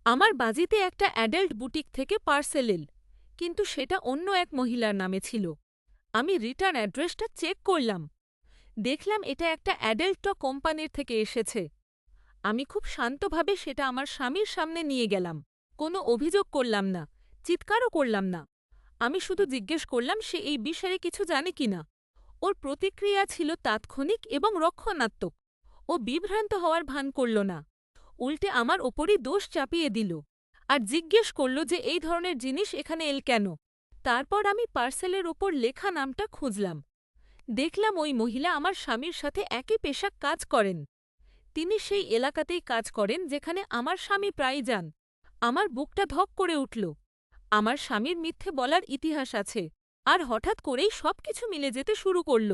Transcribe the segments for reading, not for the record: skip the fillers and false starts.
আমার বাজিতে একটা অ্যাডাল্ট বুটিক থেকে পার্সেল এল, কিন্তু সেটা অন্য এক মহিলার নামে ছিল। আমি রিটার্ন অ্যাড্রেসটা চেক করলাম, দেখলাম এটা একটা অ্যাডাল্ট টয় কোম্পানির থেকে এসেছে। আমি খুব শান্তভাবে সেটা আমার স্বামীর সামনে নিয়ে গেলাম। কোনো অভিযোগ করলাম না, চিৎকারও করলাম না। আমি শুধু জিজ্ঞেস করলাম সে এই বিষয়ে কিছু জানে কিনা। ওর প্রতিক্রিয়া ছিল তাৎক্ষণিক এবং রক্ষণাত্মক। ও বিভ্রান্ত হওয়ার ভান করল না, উল্টে আমার ওপরই দোষ চাপিয়ে দিল আর জিজ্ঞেস করল যে এই ধরনের জিনিস এখানে এল কেন। তারপর আমি পার্সেলের ওপর লেখা নামটা খুঁজলাম, দেখলাম ওই মহিলা আমার স্বামীর সাথে একই পেশাক কাজ করেন। তিনি সেই এলাকাতেই কাজ করেন যেখানে আমার স্বামী প্রায়ই যান। আমার বুকটা ধক করে উঠল। আমার স্বামীর মিথ্যে বলার ইতিহাস আছে, আর হঠাৎ করেই সবকিছু মিলে যেতে শুরু করল।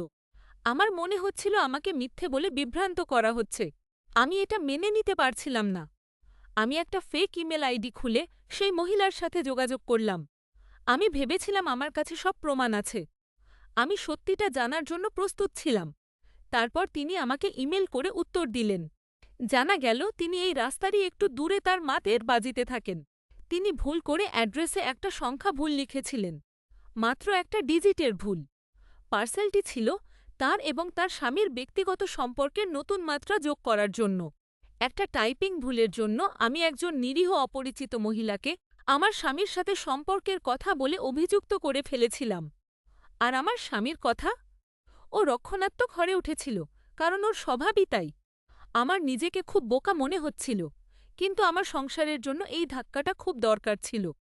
আমার মনে হচ্ছিল আমাকে মিথ্যে বলে বিভ্রান্ত করা হচ্ছে। আমি এটা মেনে নিতে পারছিলাম না। আমি একটা ফেক ইমেল আইডি খুলে সেই মহিলার সাথে যোগাযোগ করলাম। আমি ভেবেছিলাম আমার কাছে সব প্রমাণ আছে। আমি সত্যিটা জানার জন্য প্রস্তুত ছিলাম। তারপর তিনি আমাকে ইমেল করে উত্তর দিলেন। জানা গেল তিনি এই রাস্তারই একটু দূরে তার মাতের বাজিতে থাকেন। তিনি ভুল করে অ্যাড্রেসে একটা সংখ্যা ভুল লিখেছিলেন, মাত্র একটা ডিজিটের ভুল। পার্সেলটি ছিল তার এবং তার স্বামীর ব্যক্তিগত সম্পর্কের নতুন মাত্রা যোগ করার জন্য। একটা টাইপিং ভুলের জন্য আমি একজন নিরীহ অপরিচিত মহিলাকে আমার স্বামীর সাথে সম্পর্কের কথা বলে অভিযুক্ত করে ফেলেছিলাম। আর আমার স্বামীর কথা? ও রক্ষণাত্মক হয়ে উঠেছিল, কারণ ওর স্বভাবই তাই। আমার নিজেকে খুব বোকা মনে হচ্ছিল, কিন্তু আমার সংসারের জন্য এই ধাক্কাটা খুব দরকার ছিল।